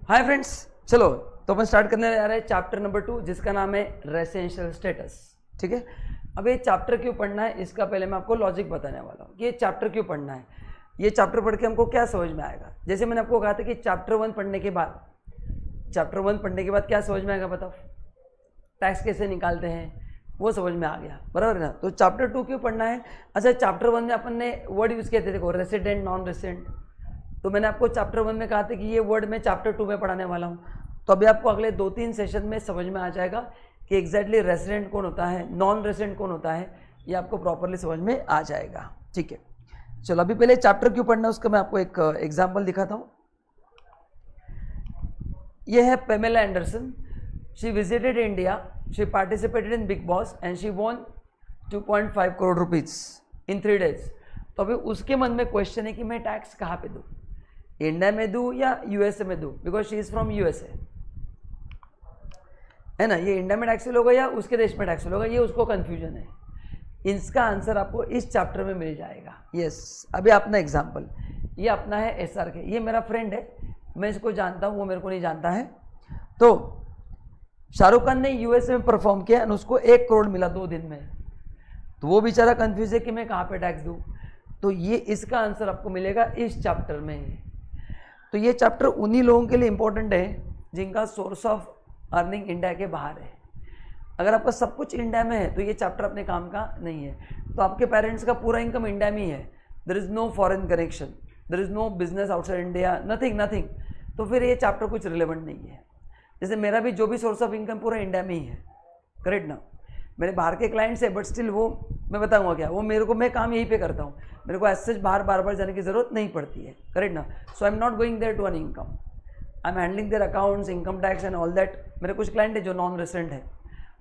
Hi friends, चलो तो अपन start करने जा रहे हैं चैप्टर नंबर 2 जिसका नाम है रेसिडेंशियल स्टेटस। ठीक है, अब ये चैप्टर क्यों पढ़ना है इसका पहले मैं आपको लॉजिक बताने वाला हूँ कि ये चैप्टर क्यों पढ़ना है। ये चैप्टर पढ़ के हमको क्या समझ में आएगा। जैसे मैंने आपको कहा था कि चैप्टर 1 पढ़ने के बाद क्या समझ में आएगा बताओ। टैक्स कैसे निकालते हैं वो समझ में आ गया, बराबर ना। तो चैप्टर 2 क्यों पढ़ना है। अच्छा, चैप्टर 1 में अपन ने वर्ड यूज़ किए थे, देखो रेसिडेंट नॉन रेसिडेंट। तो मैंने आपको चैप्टर 1 में कहा था कि ये वर्ड मैं चैप्टर 2 में पढ़ाने वाला हूँ। तो अभी आपको अगले 2-3 सेशन में समझ में आ जाएगा कि एग्जैक्टली रेसिडेंट कौन होता है, नॉन रेसिडेंट कौन होता है, ये आपको प्रॉपरली समझ में आ जाएगा। ठीक है, चलो अभी पहले चैप्टर क्यों पढ़ना है उसका मैं आपको एक एग्जाम्पल दिखाता हूँ। ये है Pamela Anderson. She visited India, she participated in Bigg Boss and she won 2.5 crore rupees in 3 days। तो अभी उसके मन में क्वेश्चन है कि मैं टैक्स कहाँ पे दूँ, इंडिया में दूँ या यूएसए में दूँ, because she is from USA, है ना। ये इंडिया में टैक्स होगा या उसके देश में टैक्स होगा, ये उसको कन्फ्यूजन है। इसका आंसर आपको इस चैप्टर में मिल जाएगा। यस, अभी अपना एग्जाम्पल, ये अपना है SRK, ये मेरा फ्रेंड है, मैं इसको जानता हूँ, वो मेरे को नहीं जानता है। तो शाहरुख खान ने यूएसए में परफॉर्म किया और उसको 1 करोड़ मिला 2 दिन में। तो वो बेचारा कंफ्यूज है कि मैं कहाँ पे टैक्स दूँ। तो ये इसका आंसर आपको मिलेगा इस चैप्टर में। तो ये चैप्टर उन्हीं लोगों के लिए इंपॉर्टेंट है जिनका सोर्स ऑफ अर्निंग इंडिया के बाहर है। अगर आपका सब कुछ इंडिया में है तो ये चैप्टर अपने काम का नहीं है। तो आपके पेरेंट्स का पूरा इनकम इंडिया में ही है, there is no foreign connection, there is no business outside India, nothing, तो फिर ये चैप्टर कुछ रिलेवेंट नहीं है। जैसे मेरा भी जो भी सोर्स ऑफ इनकम पूरा इंडिया में ही है, करेक्ट ना। मेरे बाहर के क्लाइंट्स है बट स्टिल वो मैं बताऊंगा क्या, वो मेरे को, मैं काम यहीं पे करता हूँ, मेरे को ऐसे बाहर बार जाने की जरूरत नहीं पड़ती है, करेक्ट ना। So I am not going there to earn income, I am handling there accounts, income tax and all that. मेरे कुछ क्लाइंट है जो नॉन रेसिडेंट है,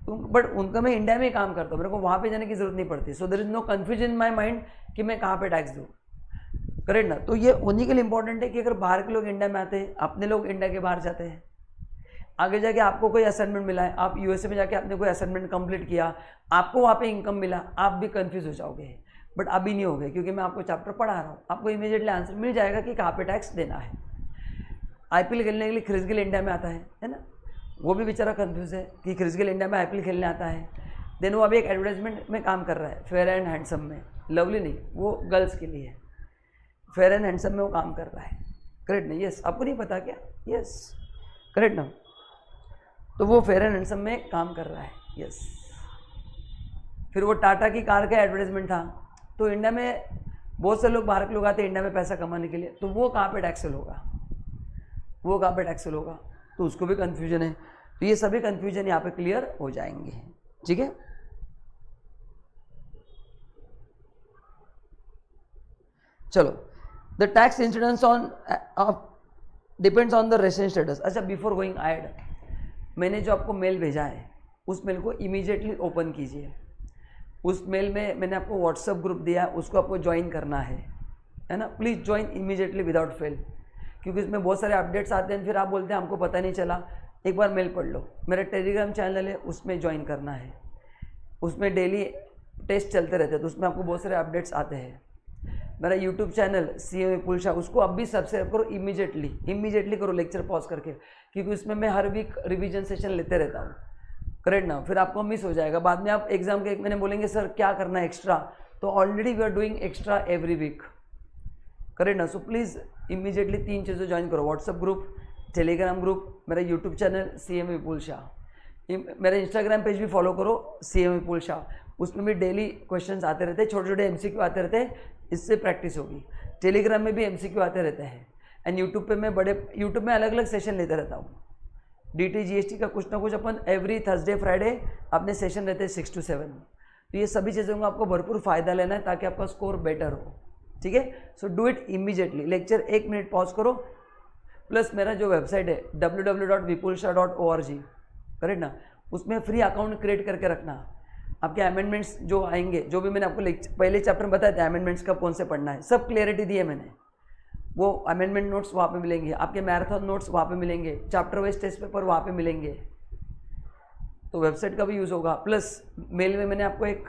तो बट उनका मैं इंडिया में ही काम करता हूँ, मेरे को वहाँ पे जाने की जरूरत नहीं पड़ती। So there is no confusion in my mind कि मैं कहाँ पे टैक्स दूँ, करेक्ट ना। तो ये उन्हीं के लिए इंपॉर्टेंट है कि अगर बाहर के लोग इंडिया में आते हैं, अपने लोग इंडिया के बाहर जाते हैं, आगे जाके आपको कोई असाइनमेंट मिला है, आप यूएसए में जाके आपने कोई असाइनमेंट कंप्लीट किया, आपको वहाँ पे इनकम मिला, आप भी कंफ्यूज हो जाओगे। बट अभी नहीं होगे क्योंकि मैं आपको चैप्टर पढ़ा रहा हूँ, आपको इमीडिएटली आंसर मिल जाएगा कि कहाँ पे टैक्स देना है। IPL खेलने के लिए क्रिस गेल इंडिया में आता है ना, वो भी बेचारा कंफ्यूज है कि क्रिस गेल इंडिया में IPL खेलने आता है। देन वो अभी एक एडवर्टाइजमेंट में काम कर रहा है, फेयर एंड हैंडसम में, लवली नहीं, वो गर्ल्स के लिए, फेयर एंड हैंडसम में वो काम कर रहा है, करेक्ट ना। यस, आपको नहीं पता क्या, यस करेक्ट ना। तो वो फेयर एंड हैंडसम में काम कर रहा है, यस। फिर वो टाटा की कार का एडवर्टाइजमेंट था, तो इंडिया में बहुत से लोग, बाहर के लोग आते हैं इंडिया में पैसा कमाने के लिए, तो वो कहाँ पे टैक्सेबल होगा, वो कहाँ पे टैक्सेबल होगा, तो उसको भी कन्फ्यूजन है। तो ये सभी कन्फ्यूजन यहाँ पे क्लियर हो जाएंगे, ठीक है। चलो, the tax incidence on depends on the resident status. अच्छा, बिफोर गोइंग आइड, मैंने जो आपको मेल भेजा है उस मेल को इमीडिएटली ओपन कीजिए। उस मेल में मैंने आपको व्हाट्सएप ग्रुप दिया है, उसको आपको ज्वाइन करना है ना। Please join immediately without fail, क्योंकि इसमें बहुत सारे अपडेट्स आते हैं, फिर आप बोलते हैं हमको पता नहीं चला। एक बार मेल पढ़ लो। मेरा टेलीग्राम चैनल है, उसमें ज्वाइन करना है, उसमें डेली टेस्ट चलते रहते हैं, तो उसमें आपको बहुत सारे अपडेट्स आते हैं। मेरा यूट्यूब चैनल CA विपुल शाह, उसको अब भी सब्सक्राइब करो इमीडिएटली करो, लेक्चर पॉज करके, क्योंकि उसमें मैं हर वीक रिवीजन सेशन लेते रहता हूँ, करेक्ट ना। फिर आपको मिस हो जाएगा, बाद में आप एग्जाम के 1 महीने बोलेंगे सर क्या करना है एक्स्ट्रा, तो already we are doing extra every week, correct ना। सो प्लीज़ इमीडिएटली 3 चीज़ें ज्वाइन करो, व्हाट्सअप ग्रुप, टेलीग्राम ग्रुप, मेरा YouTube channel CM Vipul Shah, मेरा इंस्टाग्राम पेज भी फॉलो करो CM विपुल शाह, उसमें भी डेली क्वेश्चंस आते रहते हैं, छोटे MCQ आते रहते हैं, इससे प्रैक्टिस होगी। टेलीग्राम में भी MCQ आते रहते हैं, एंड यूट्यूब पे मैं यूट्यूब में अलग अलग सेशन लेते रहता हूँ। DT GST का कुछ ना कुछ अपन एवरी थर्सडे फ्राइडे अपने सेशन रहते हैं 6 to 7। तो ये सभी चीज़ों का आपको भरपूर फ़ायदा लेना है ताकि आपका स्कोर बेटर हो, ठीक है। So do it immediately. Lecture 1 minute pause करो, प्लस मेरा जो वेबसाइट है www.vipulshah.org, करेक्ट ना, उसमें फ्री अकाउंट क्रिएट करके रखना। आपके अमेंडमेंट्स जो आएंगे, जो भी मैंने आपको पहले चैप्टर में बताया था अमेंडमेंट्स कब कौन से पढ़ना है, सब क्लियरिटी दी है मैंने। वो अमेंडमेंट नोट्स वहाँ पे मिलेंगे, आपके मैराथन नोट्स वहाँ पे मिलेंगे, चैप्टर वाइज टेस्ट पेपर वहाँ पे मिलेंगे, तो वेबसाइट का भी यूज़ होगा। प्लस मेल में मैंने आपको एक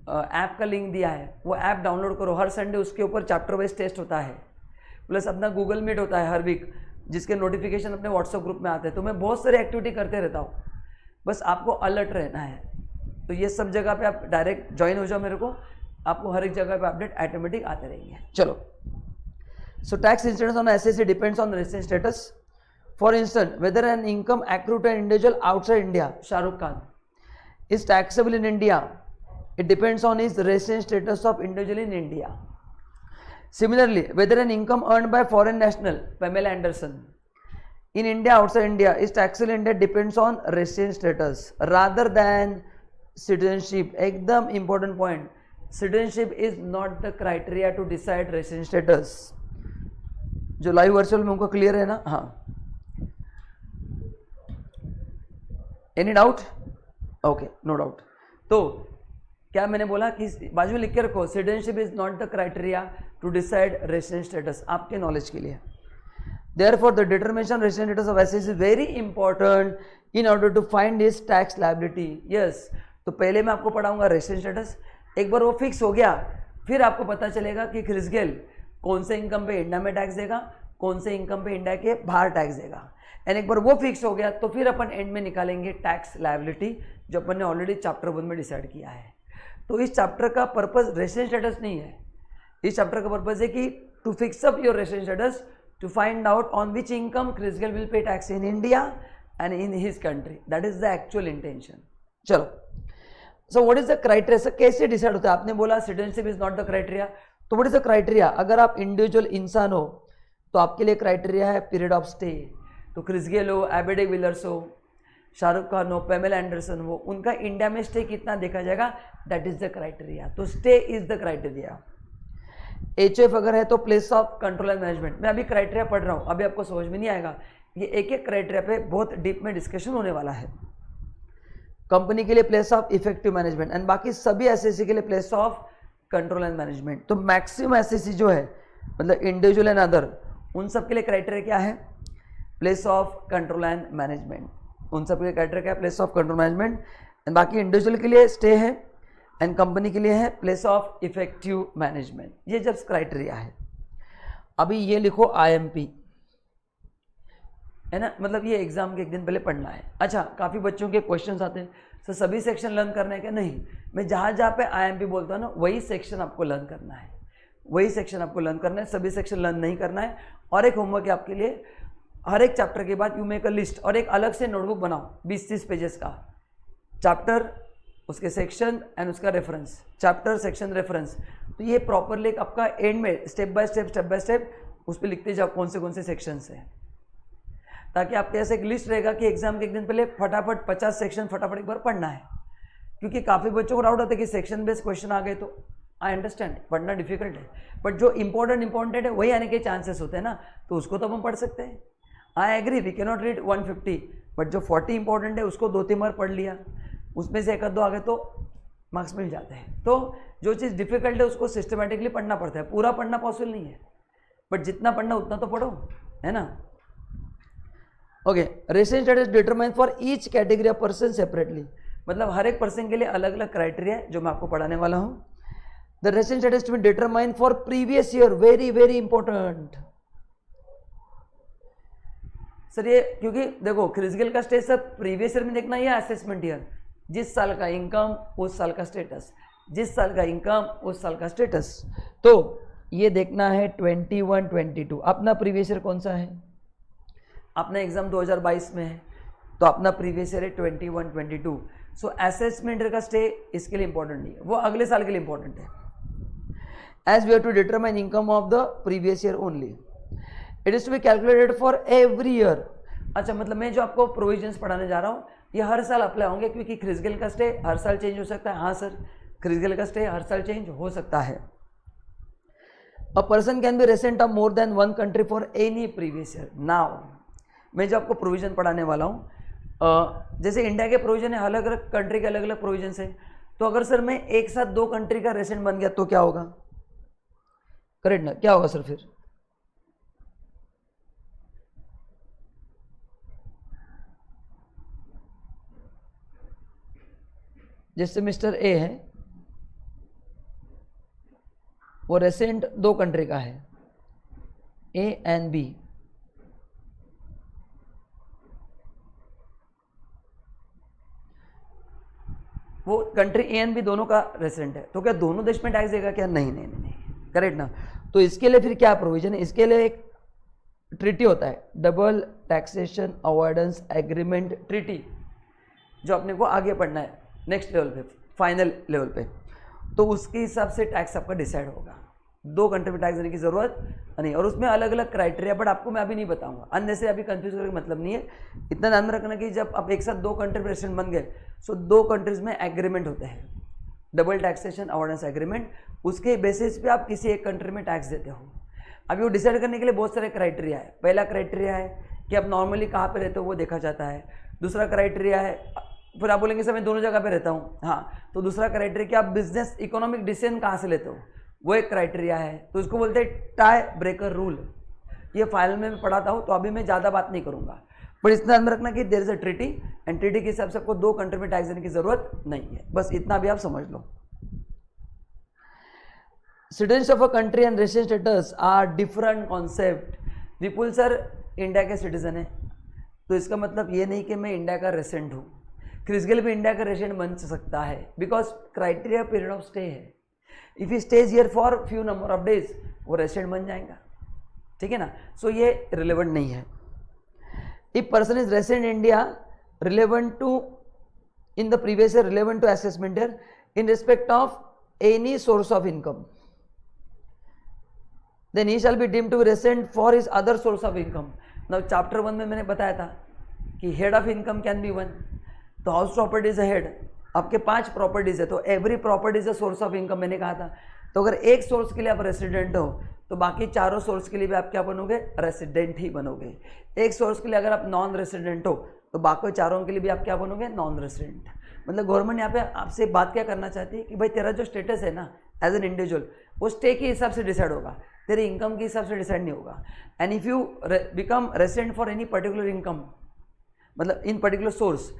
ऐप का लिंक दिया है, वो ऐप डाउनलोड करो, हर संडे उसके ऊपर चैप्टर वाइज टेस्ट होता है, प्लस अपना गूगल मीट होता है हर वीक, जिसके नोटिफिकेशन अपने व्हाट्सएप ग्रुप में आते हैं। तो मैं बहुत सारी एक्टिविटी करते रहता हूँ, बस आपको अलर्ट रहना है। तो ये सब जगह पे आप डायरेक्ट ज्वाइन हो जाओ मेरे को, आपको हर एक जगह पे अपडेट ऑटोमेटिक आते रहेंगे। चलो, so tax incidence on SSC depends on resident status. For instance, whether an income accrued to an individual outside India, Shahrukh Khan, is taxable in India, it depends on his resident status of individual in India. Similarly, whether an income earned by foreign national, Pamela Anderson, in India, outside India, is taxable in India, depends on resident status rather than citizenship. एकदम important point, citizenship is not the criteria to decide resident status. जो live virtual में उनको clear है ना? हाँ, any doubt? Okay, no doubt. तो क्या मैंने बोला कि बाजू में लिख के रखो, citizenship is not the criteria to decide resident status, आपके नॉलेज के लिए। Therefore, the determination of resident status of SSC is very important in order to find his tax liability. Yes, तो पहले मैं आपको पढ़ाऊंगा रेसिडेंट स्टेटस, एक बार वो फिक्स हो गया फिर आपको पता चलेगा कि क्रिस गेल कौन से इनकम पे इंडिया में टैक्स देगा, कौन से इनकम पे इंडिया के बाहर टैक्स देगा। एंड एक बार वो फिक्स हो गया तो फिर अपन एंड में निकालेंगे टैक्स लायबिलिटी, जो अपन ने ऑलरेडी चैप्टर 1 में डिसाइड किया है। तो इस चैप्टर का पर्पस रेसिडेंट स्टेटस नहीं है, इस चैप्टर का पर्पस है कि to fix up your resident status, to find out on which income Chris Gayle will pay tax in India and in his country. That is the actual intention. चलो, so what is the criteria? Sir कैसे decide होता है? आपने बोला citizenship is not the criteria, तो what is the criteria? अगर आप individual इंसान हो तो आपके लिए क्राइटेरिया है पीरियड ऑफ स्टे। तो क्रिस गेल हो, एबी डिविलियर्स हो, शाहरुख खान हो, पेमेला एंडरसन हो, उनका इंडिया में स्टे कितना देखा जाएगा, दैट इज द क्राइटेरिया। तो stay is the criteria. HF अगर है तो place of control and management. मैं अभी क्राइटेरिया पढ़ रहा हूँ, अभी आपको समझ में नहीं आएगा, ये एक एक क्राइटेरिया पे बहुत डीप में डिस्कशन होने वाला है। कंपनी के लिए place of effective management and बाकी सभी एसएससी के लिए place of control and management. तो मैक्सिमम एसएससी जो है, मतलब इंडिविजुअल एंड अदर, उन सब के लिए क्राइटेरिया क्या है? Place of control and management. उन सब के लिए क्राइटेरिया क्या है? Place of control management. And बाकी इंडिविजुअल के लिए स्टे है एंड कंपनी के लिए है प्लेस ऑफ इफेक्टिव मैनेजमेंट। ये जब क्राइटेरिया है। अभी ये लिखो IMP, है ना, मतलब ये एग्जाम के एक दिन पहले पढ़ना है। अच्छा, काफ़ी बच्चों के क्वेश्चंस आते हैं, सर सभी सेक्शन लर्न करना है क्या? नहीं, मैं जहाँ जहाँ पे IMP बोलता हूँ ना, वही सेक्शन आपको लर्न करना है, वही सेक्शन आपको लर्न करना है, सभी सेक्शन लर्न नहीं करना है। और एक होमवर्क है आपके लिए, हर एक चैप्टर के बाद यू मेक अ लिस्ट और एक अलग से नोटबुक बनाओ 20-30 पेजेस का, चैप्टर, उसके सेक्शन एंड उसका रेफरेंस, चैप्टर सेक्शन रेफरेंस। तो ये प्रॉपरली आपका एंड में स्टेप बाय स्टेप उस पर लिखते जाओ कौन से सेक्शन है, ताकि आपके ऐसे एक लिस्ट रहेगा कि एग्जाम के एक दिन पहले फटाफट 50 सेक्शन फटाफट एक बार पढ़ना है। क्योंकि काफ़ी बच्चों को डाउट होता है कि सेक्शन बेस्ड क्वेश्चन आ गए, तो आई अंडरस्टैंड पढ़ना डिफिकल्ट है, बट जो इंपॉर्टेंट है वही आने के चांसेस होते हैं ना, तो उसको तो हम पढ़ सकते हैं। I agree, we can not read 150, but जो 40 इंपॉर्टेंट है उसको 2-3 बार पढ़ लिया, उसमें से 1-2 आगे तो मार्क्स मिल जाते हैं। तो जो चीज़ डिफिकल्ट है उसको सिस्टमेटिकली पढ़ना पड़ता है, पूरा पढ़ना पॉसिबल नहीं है, बट जितना पढ़ना उतना तो पढ़ो, है ना। Okay, resident status determine for each category of person separately, मतलब हर एक पर्सन के लिए अलग अलग क्राइटेरिया है जो मैं आपको पढ़ाने वाला हूँ। The resident status to be determine for previous year, very very important sir. ये क्योंकि देखो क्रिस गेल का स्टेटस सब प्रीवियस ईयर में देखना है या असेसमेंट ईयर, जिस साल का इनकम उस साल का स्टेटस, जिस साल का इनकम उस साल का स्टेटस। तो ये देखना है 21-22। अपना प्रीवियस ईयर कौन सा है? अपना एग्जाम 2022 में है, तो अपना प्रीवियस ईयर है 21-22। सो असेसमेंट ईयर का स्टे इसके लिए इंपॉर्टेंट नहीं है, वो अगले साल के लिए इंपॉर्टेंट है। As we have to determine income of the previous year only, it is to be calculated for every year. अच्छा, मतलब मैं जो आपको प्रोविजंस पढ़ाने जा रहा हूँ ये हर साल अप्लाई होंगे, क्योंकि क्रिस गेल का स्टे हर साल चेंज हो सकता है। हाँ सर, क्रिस गेल का स्टे हर साल चेंज हो सकता है। A person can be resident of more than 1 country for any previous year. Now मैं जो आपको प्रोविजन पढ़ाने वाला हूँ, जैसे इंडिया के प्रोविजन है, अलग अलग कंट्री के अलग अलग प्रोविजन है। तो अगर सर मैं एक साथ 2 कंट्री का रेसिडेंट बन गया तो क्या होगा? करेक्ट ना, क्या होगा सर फिर? जैसे मिस्टर ए है, वो रेसिडेंट 2 कंट्री का है, ए एंड बी, वो कंट्री ए एंड बी दोनों का रेसिडेंट है, तो क्या दोनों देश में टैक्स देगा क्या? नहीं नहीं नहीं, नहीं। करेक्ट ना। तो इसके लिए फिर क्या प्रोविजन है? इसके लिए एक ट्रीटी होता है, double taxation avoidance agreement treaty, जो अपने को आगे पढ़ना है नेक्स्ट लेवल पे, फाइनल लेवल पे। तो उसके हिसाब से टैक्स आपका डिसाइड होगा। दो कंट्री में टैक्स देने की जरूरत नहीं, और उसमें अलग अलग क्राइटेरिया, बट आपको मैं अभी नहीं बताऊंगा, अन्य से अभी कंफ्यूज करने का मतलब नहीं है। इतना ध्यान में रखना कि जब आप एक साथ दो कंट्री प्रेसिडेंट बन गए, सो दो कंट्रीज में एग्रीमेंट होते हैं, डबल टैक्सेशन अवॉइडेंस एग्रीमेंट, उसके बेसिस पे आप किसी एक कंट्री में टैक्स देते हो। अभी वो डिसाइड करने के लिए बहुत सारे क्राइटेरिया है। पहला क्राइटेरिया है कि आप नॉर्मली कहाँ पे रहते हो, वो देखा जाता है। दूसरा क्राइटेरिया है, फिर आप बोलेंगे सर मैं दोनों जगह पे रहता हूँ, हाँ, तो दूसरा क्राइटेरिया कि आप बिजनेस इकोनॉमिक डिसीजन कहाँ से लेते हो, वो एक क्राइटेरिया है। तो उसको बोलते हैं टाई ब्रेकर रूल। ये फाइल में मैं पढ़ाता हूँ, तो अभी मैं ज़्यादा बात नहीं करूँगा, पर इतना ध्यान में रखना कि there is a treaty, and treaty के हिसाब से आपको दो कंट्री में टैक्स देने की जरूरत नहीं है। बस इतना भी आप समझ लो। Citizen of a country and resident status are different concept. Vipul sir India के सिटीजन है, तो इसका मतलब ये नहीं कि मैं इंडिया का रेसिडेंट हूँ। क्रिस गेल भी इंडिया का रेसिडेंट बन सकता है, because criteria period of stay है। If he stays here for few number of days, वो रेसिडेंट बन जाएगा, ठीक है ना। सो ये रिलेवेंट नहीं है। If person is resident India relevant to in the previous year, relevant to assessment year in respect of any source of income, then he shall be deemed to be resident for his other source of income. Now chapter 1 में मैंने बताया था कि head of income can be one, तो house property is head, आपके 5 properties है, तो every property is a source of income मैंने कहा था। तो अगर एक सोर्स के लिए आप रेसिडेंट हो, तो बाकी चारों सोर्स के लिए भी आप क्या बनोगे? रेसिडेंट ही बनोगे। एक सोर्स के लिए अगर आप नॉन रेसिडेंट हो, तो बाकी चारों के लिए भी आप क्या बनोगे? Non resident. मतलब गवर्नमेंट यहाँ पे आपसे बात क्या करना चाहती है कि भाई तेरा जो स्टेटस है ना एज एन इंडिविजुअल, वो स्टे के हिसाब से डिसाइड होगा, तेरे इनकम के हिसाब से डिसाइड नहीं होगा। And if you become resident for any particular income, मतलब इन पर्टिकुलर सोर्स,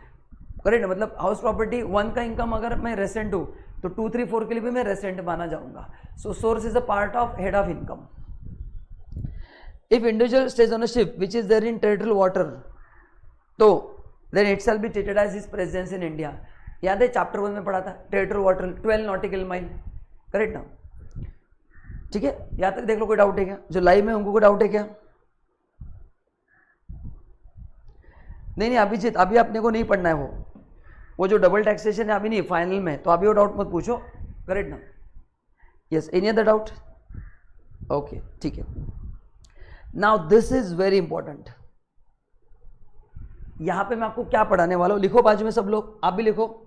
करेक्ट, मतलब हाउस प्रॉपर्टी 1 का इनकम अगर मैं रेसिडेंट हूँ, तो 2, 3, 4 के लिए भी मैं रेसिडेंट माना जाऊंगा। So source is a part of head of income. If individual stays on a ship which is there in territorial water, तो then it shall be treated as his presence in India. याद है chapter 1 में पढ़ा था, territorial water 12 nautical mile, correct ना, ठीक है। यहाँ तक देख लो, कोई डाउट है क्या? जो लाइव में उनको कोई डाउट है क्या? नहीं अभिजीत, अभी अपने को नहीं पढ़ना है वो जो डबल टैक्सेशन है अभी नहीं, फाइनल में, तो अभी वो डाउट मत पूछो, करेक्ट ना। Yes, any other doubt? Okay, ठीक है। Now this is very important. यहां पे मैं आपको क्या पढ़ाने वाला हूं, लिखो बाजू में सब लोग, आप भी लिखो।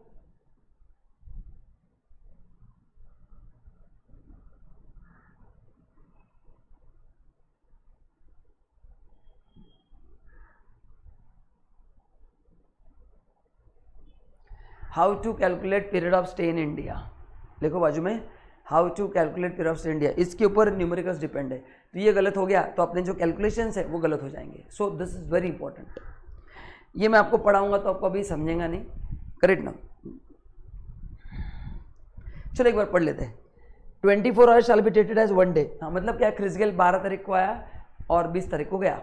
How to calculate period of stay in India, लिखो बाजू में, how to calculate period of stay in India. इसके ऊपर न्यूमेरिकल्स डिपेंड है, तो ये गलत हो गया तो अपने जो कैलकुलेशंस है वो गलत हो जाएंगे। So this is very important. ये मैं आपको पढ़ाऊंगा तो आपको अभी समझेगा नहीं, करेक्ट ना। चलो एक बार पढ़ लेते हैं। 24 hours shall be treated as 1 day. हाँ, मतलब क्या, क्रिस गेल 12 तारीख को आया और 20 तारीख को गया,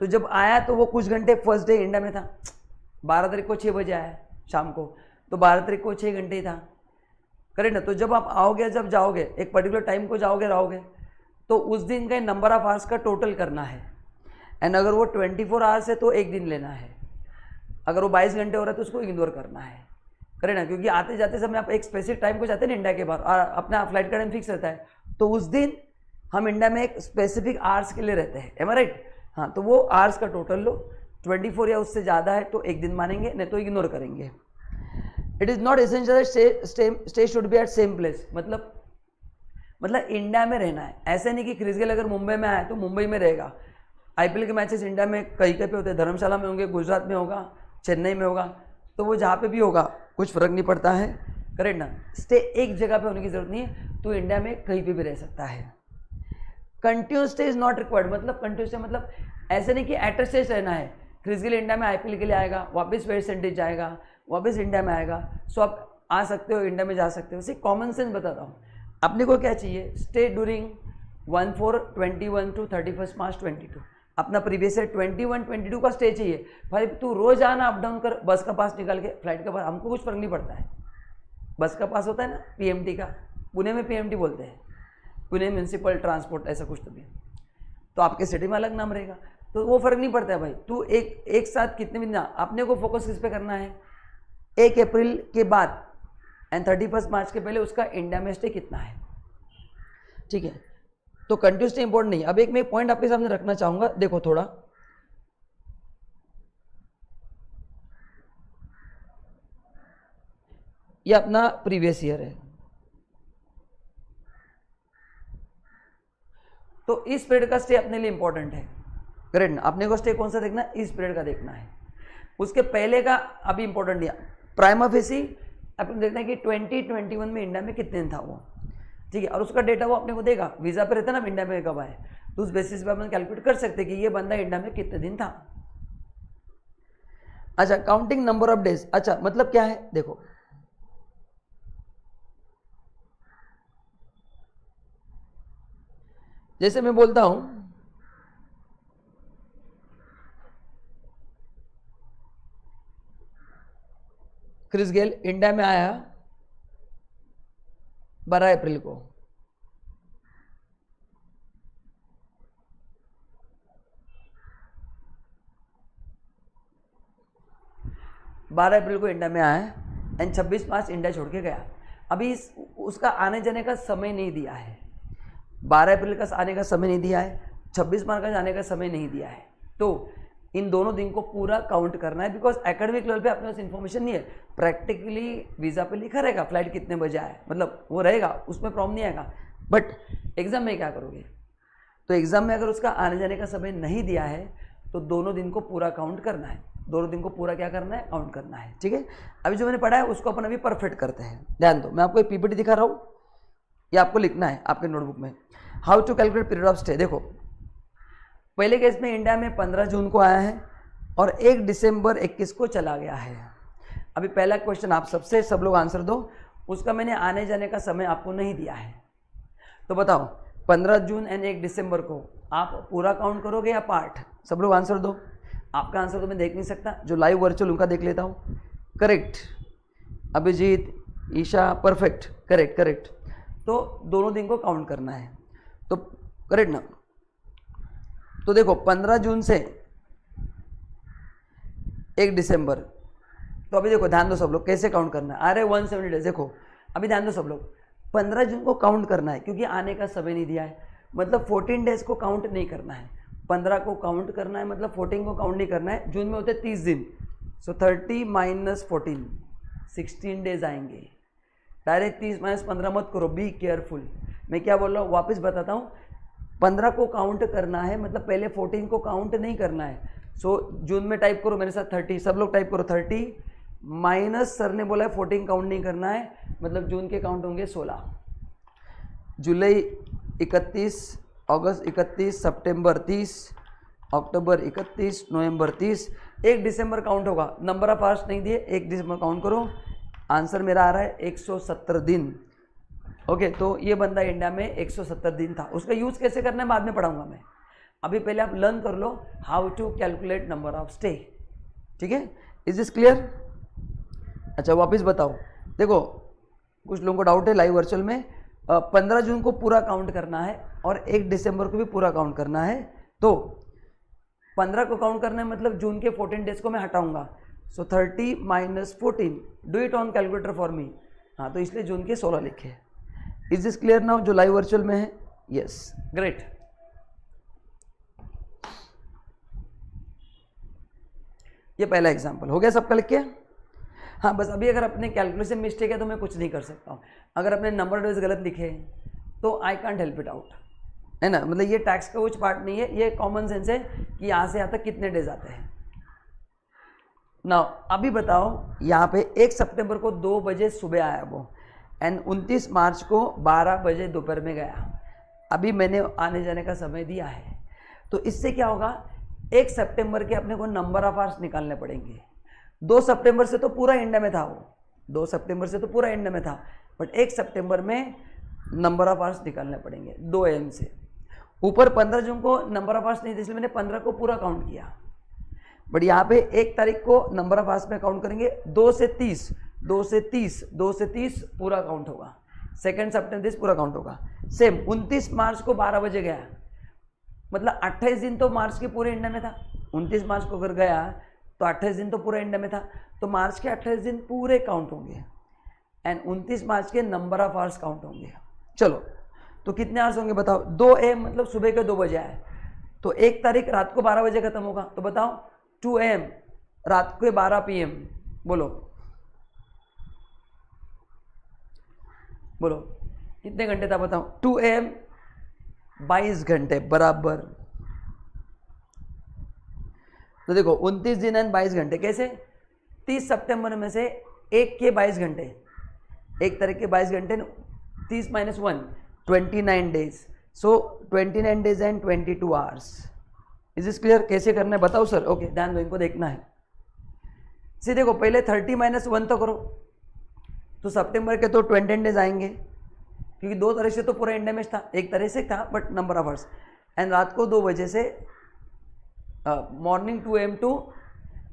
तो जब आया तो वो कुछ घंटे फर्स्ट डे इंडिया में था। 12 तारीख को 6 बजे आया शाम को, तो 12 तारीख को 6 घंटे ही था, करेक्ट ना। तो जब आप आओगे, जब जाओगे, एक पर्टिकुलर टाइम को जाओगे रहोगे, तो उस दिन का नंबर ऑफ आवर्स का टोटल करना है। एंड अगर वो 24 आवर्स है तो एक दिन लेना है, अगर वो 22 घंटे हो रहा है तो उसको इग्नोर करना है, करेक्ट ना। क्योंकि आते जाते समय आप एक स्पेसिफिक टाइम को जाते हैं ना इंडिया के बाहर, और अपना फ्लाइट का टाइम फिक्स रहता है, तो उस दिन हम इंडिया में एक स्पेसिफिक आवर्स के लिए रहते हैं, एम आई राइट? हाँ, तो वो आवर्स का टोटल लो, 24 या उससे ज़्यादा है तो एक दिन मानेंगे, नहीं तो इग्नोर करेंगे। It is not essential stay should be at same place, मतलब इंडिया में रहना है। ऐसे नहीं कि क्रिस गेल अगर मुंबई में आया तो मुंबई में रहेगा। आईपीएल के मैचेस इंडिया में कहीं कहीं पे होते हैं, धर्मशाला में होंगे, गुजरात में होगा, चेन्नई में होगा, तो वो जहाँ पे भी होगा कुछ फर्क नहीं पड़ता है, करेक्ट ना। स्टे एक जगह पे होने की जरूरत नहीं है, तो इंडिया में कहीं पे भी रह सकता है। Continuous stay is not required, मतलब कंटिन्यूस स्टे मतलब ऐसे नहीं कि एट स्टे रहना है। क्रिस गेल इंडिया में आईपीएल के लिए आएगा, वापस वेस्ट इंडीज जाएगा, वापस इंडिया में आएगा, सो आप आ सकते हो, इंडिया में जा सकते हो। सिर्फ कॉमन सेंस बताता हूँ। अपने को क्या चाहिए? Stay during 1/4/21 to 31 March 22। अपना प्रीवियस ईयर 21-22 का स्टे चाहिए। भाई तू रोज आना, अप डाउन कर, बस का पास निकाल के, फ्लाइट का पास, हमको कुछ फर्क नहीं पड़ता है, बस का पास होता है ना, पीएमटी का, पुणे में पीएमटी बोलते हैं, पुणे म्यूनसिपल ट्रांसपोर्ट ऐसा कुछ तो भी, तो आपके सिटी में अलग नाम रहेगा, तो वो फर्क नहीं पड़ता है भाई। तू एक साथ कितने भी ना, अपने को फोकस किस पे करना है, 1 अप्रैल के बाद एंड 31 मार्च के पहले उसका इंडिया में स्टे कितना है, ठीक है। तो कंटिन्यूस स्टे इंपॉर्टेंट नहीं। अब एक मैं पॉइंट आपके सामने रखना चाहूंगा, देखो थोड़ा, ये अपना प्रीवियस ईयर है, तो इस पीरियड का स्टे अपने लिए इंपॉर्टेंट है, करेक्ट ना। अपने को स्टे कौन सा देखना है, इस पीरियड का देखना है, उसके पहले का अभी इंपॉर्टेंट नहीं। प्राइमा फेसी अपन देखना है कि 2021 में इंडिया में कितने दिन था वो, ठीक है, और उसका डेटा वो अपने को देगा, वीजा पे रहता है ना इंडिया में कब आए, तो उस बेसिस पे अपन कैलकुलेट कर सकते हैं कि ये बंदा इंडिया में कितने दिन था। अच्छा, काउंटिंग नंबर ऑफ डेज, अच्छा मतलब क्या है, देखो जैसे मैं बोलता हूं क्रिस गेल इंडिया में आया 12 अप्रैल को, इंडिया में आया एंड 26 मार्च इंडिया छोड़ के गया। अभी उसका आने जाने का समय नहीं दिया है, 12 अप्रैल का आने का समय नहीं दिया है, 26 मार्च का जाने का समय नहीं दिया है, तो इन दोनों दिन को पूरा काउंट करना है, बिकॉज एकेडमिक लेवल पे अपने पास इन्फॉर्मेशन नहीं है। प्रैक्टिकली वीज़ा पे लिखा रहेगा फ्लाइट कितने बजे आए, मतलब वो रहेगा, उसमें प्रॉब्लम नहीं आएगा, बट एग्जाम में क्या करोगे, तो एग्जाम में अगर उसका आने जाने का समय नहीं दिया है तो दोनों दिन को पूरा काउंट करना है, दोनों दिन को पूरा क्या करना है, काउंट करना है, ठीक है। अभी जो मैंने पढ़ा है उसको अपन अभी परफेक्ट करते हैं, ध्यान दो। मैं आपको एक पीपीटी दिखा रहा हूँ, ये आपको लिखना है आपके नोटबुक में, how to calculate period of stay. देखो पहले केस में इंडिया में 15 जून को आया है और 1 दिसंबर 21 को चला गया है। अभी पहला क्वेश्चन आप सबसे सब लोग आंसर दो, उसका मैंने आने जाने का समय आपको नहीं दिया है, तो बताओ 15 जून एंड 1 दिसंबर को आप पूरा काउंट करोगे या पार्ट, सब लोग आंसर दो। आपका आंसर तो मैं देख नहीं सकता, जो लाइव वर्चुअल उनका देख लेता हूँ। Correct Abhijit, Isha, perfect, correct correct. तो दोनों दिन को काउंट करना है, तो करेक्ट ना। तो देखो 15 जून से 1 दिसंबर, तो अभी देखो ध्यान दो सब लोग कैसे काउंट करना है, आ रहे 170 डेज। देखो अभी ध्यान दो सब लोग, 15 जून को काउंट करना है क्योंकि आने का समय नहीं दिया है, मतलब 14 डेज को काउंट नहीं करना है, 15 को काउंट करना है, मतलब 14 को काउंट नहीं करना है। जून में होते 30 दिन, सो 30 माइनस 14 16 डेज आएंगे। डायरेक्ट 30 माइनस 15 मत करो, बी केयरफुल। मैं क्या बोल रहा हूँ वापस बताता हूँ, 15 को काउंट करना है, मतलब पहले 14 को काउंट नहीं करना है। सो जून में टाइप करो मेरे साथ 30, सब लोग टाइप करो 30 माइनस, सर ने बोला है 14 काउंट नहीं करना है, मतलब जून के काउंट होंगे 16, जुलाई 31, अगस्त 31, सितंबर 30, अक्टूबर 31, नवंबर 30, 1 दिसंबर काउंट होगा। नंबर ऑफ आवर्स नहीं दिए, 1 दिसंबर काउंट करो। आंसर मेरा आ रहा है 170 दिन। ओके, तो ये बंदा इंडिया में 170 दिन था। उसका यूज कैसे करना है बाद में पढ़ाऊंगा मैं, अभी पहले आप लर्न कर लो how to calculate number of stay, ठीक है। Is this clear? अच्छा वापस बताओ, देखो कुछ लोगों को डाउट है लाइव वर्चुअल में, 15 जून को पूरा काउंट करना है और 1 दिसंबर को भी पूरा काउंट करना है। तो 15 को काउंट करना है, मतलब जून के 14 डेज को मैं हटाऊंगा, सो 30 minus 14, do it on calculator for me. हाँ, तो इसलिए जून के 16 लिखे। इज दिस क्लियर नाउ जो लाइव वर्चुअल में है? Yes, great. ये पहला एग्जांपल हो गया, सबका लिख के। हाँ, बस अभी अगर अपने कैलकुलेशन मिस्टेक है तो मैं कुछ नहीं कर सकता हूँ। अगर अपने नंबर डेज गलत लिखे तो I can't help it out, है ना। मतलब ये टैक्स का कुछ पार्ट नहीं है, ये कॉमन सेंस है कि यहाँ से यहाँ तक कितने डेज आते हैं। नाउ अभी बताओ, यहाँ पे 1 सितंबर को 2 बजे सुबह आया वो, एंड 29 मार्च को 12 बजे दोपहर में गया। अभी मैंने आने जाने का समय दिया है, तो इससे क्या होगा, 1 सितंबर के अपने को नंबर ऑफ आवर्स निकालने पड़ेंगे। 2 सितंबर से तो पूरा इंडिया में था वो, 2 सितंबर से तो पूरा इंडिया में था, बट 1 सितंबर में नंबर ऑफ आवर्स निकालने पड़ेंगे 2 AM से। ऊपर 15 जून को नंबर ऑफ आवर्स नहीं थे, इसलिए मैंने 15 को पूरा काउंट किया, बट यहाँ पे 1 तारीख को नंबर ऑफ आवर्स में काउंट करेंगे 2 से 30, 2 से 30 पूरा काउंट होगा, 2 सितंबर 30 पूरा काउंट होगा। सेम 29 मार्च को 12 बजे गया, मतलब 28 दिन तो मार्च के पूरे एंड में था। 29 मार्च को अगर गया तो 28 दिन तो पूरे एंड में था, तो मार्च के 28 दिन पूरे काउंट होंगे एंड 29 मार्च के नंबर ऑफ आवर्स काउंट होंगे। चलो तो कितने आवर्स होंगे बताओ। 2 AM मतलब सुबह के 2 बजे आए, तो 1 तारीख रात को 12 बजे खत्म होगा, तो बताओ 2 AM रात के 12 PM, बोलो बोलो कितने घंटे था बताओ। 2 AM 22 घंटे बराबर। तो देखो 29 दिन एंड 22 घंटे कैसे, 30 सितंबर में से 1 के 22 घंटे, 1 तारीख के 22 घंटे, 30 - 1 29 days, so 29 days and 22 hours. Is this clear? कैसे करना है बताओ सर। ओके ध्यान दो, इनको देखना है। सी देखो पहले 30 - 1 तो करो, तो सितंबर के तो 20 डेज आएंगे, क्योंकि 2 तारीख से तो पूरा एंडेमिज था, 1 तारीख से था but number of hours, and रात को 2 बजे से morning 2 AM to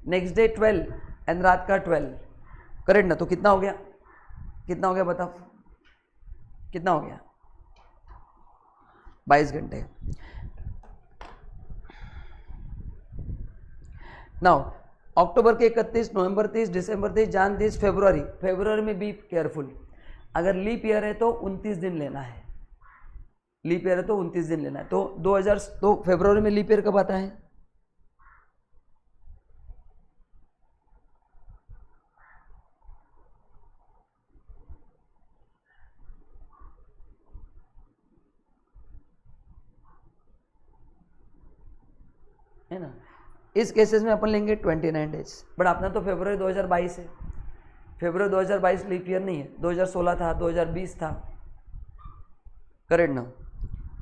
next day 12 and रात का 12, करेक्ट ना। तो कितना हो गया, कितना हो गया बताओ, कितना हो गया 22 घंटे। नाउ अक्टूबर के 31, नवंबर 30, दिसंबर 30, जान 30, फरवरी में बी केयरफुल। अगर लीप ईयर है तो 29 दिन लेना है, लीप ईयर है तो 29 दिन लेना है। तो 2000 तो फरवरी में लीप ईयर कब आता है? है ना। इस केसेस में अपन लेंगे 29 डेज, बट अपना तो फरवरी 2022 है, फरवरी 2022 लीप ईयर नहीं है, 2016 था, 2020 था, करेक्ट ना,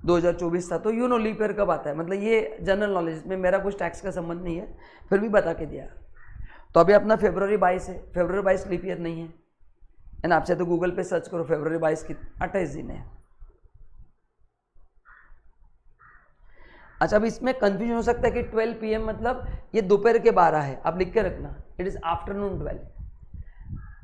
2024 था। तो यू नो लीप ईयर कब आता है, मतलब ये जनरल नॉलेज में मेरा कुछ टैक्स का संबंध नहीं है, फिर भी बता के दिया। तो अभी अपना फरवरी 22 है, फरवरी 22 लीप ईयर नहीं है, एंड आप चाहे तो गूगल पे सर्च करो फरवरी 22 की 28 दिन है। अच्छा, अब इसमें कंफ्यूजन हो सकता है कि 12 PM मतलब ये दोपहर के 12 है, आप लिख के रखना इट इज आफ्टरनून 12।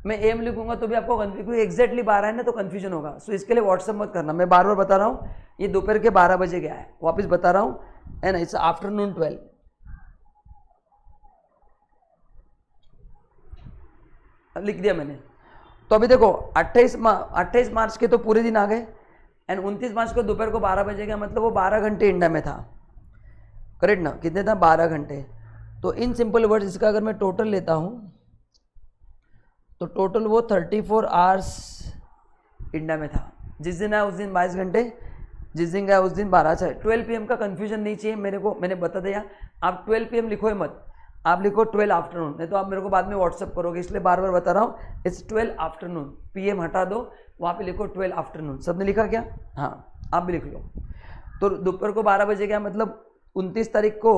मैं AM लिखूंगा तो भी आपको कंफ्यूजन, एग्जैक्टली 12 है ना तो कंफ्यूजन होगा। सो इसके लिए व्हाट्सअप मत करना, मैं बार बार बता रहा हूँ ये दोपहर के 12 बजे गया है, वापस बता रहा हूँ, है ना, इट्स आफ्टरनून 12। लिख दिया मैंने। तो अभी देखो 28 मार्च के तो पूरे दिन आ गए, एंड 29 मार्च को दोपहर को 12 बजे गया, मतलब वो 12 घंटे इंडिया में था, करेक्ट ना। कितने था? 12 घंटे। तो इन सिंपल वर्ड्स इसका अगर मैं टोटल लेता हूं तो टोटल वो 34 आवर्स इंडिया में था। जिस दिन आया उस दिन 22 घंटे, जिस दिन गया उस दिन 12। अच्छा 12 PM का कंफ्यूजन नहीं चाहिए मेरे को, मैंने बता दिया। आप 12 PM लिखो ही मत, आप लिखो 12 आफ्टरनून, नहीं तो आप मेरे को बाद में व्हाट्सअप करोगे, इसलिए बार बार बता रहा हूँ इट्स 12 आफ्टरनून। PM हटा दो, वहाँ पे लिखो 12 आफ्टरनून। सबने लिखा क्या? हाँ आप भी लिख लो। तो दोपहर को 12 बजे गया, मतलब 29 तारीख को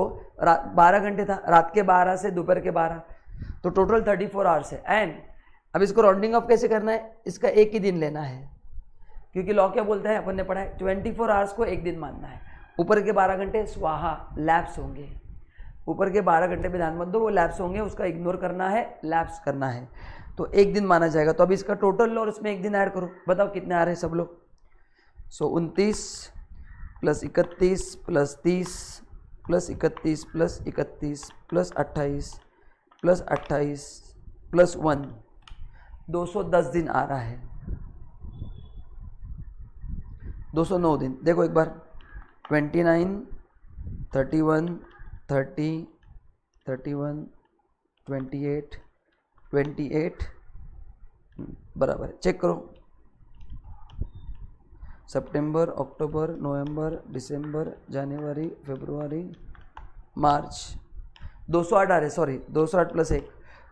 12 घंटे था, रात के 12 से दोपहर के 12, तो टोटल 34 आवर्स है। एंड अब इसको राउंडिंग ऑफ कैसे करना है, इसका एक ही दिन लेना है, क्योंकि लॉ क्या बोलता है, अपन ने पढ़ा है 24 आवर्स को एक दिन मानना है। ऊपर के 12 घंटे स्वाहा लैप्स होंगे, ऊपर के 12 घंटे पे ध्यान मत दो, वो लैप्स होंगे, उसका इग्नोर करना है, लैप्स करना है, तो एक दिन माना जाएगा। तो अब इसका टोटल लो और उसमें एक दिन ऐड करो, बताओ कितने आ रहे हैं सब लोग। सो 29 + 31 + 30 + 31 + 31 + 28 + 28 + 1, 210 दिन आ रहा है, 209 दिन। देखो एक बार 29 31 30 31 28 28 बराबर है, चेक करो। सितंबर, अक्टूबर, नवंबर, दिसंबर, जनवरी, फरवरी, मार्च, 208 आ रहे, sorry 208 + 1,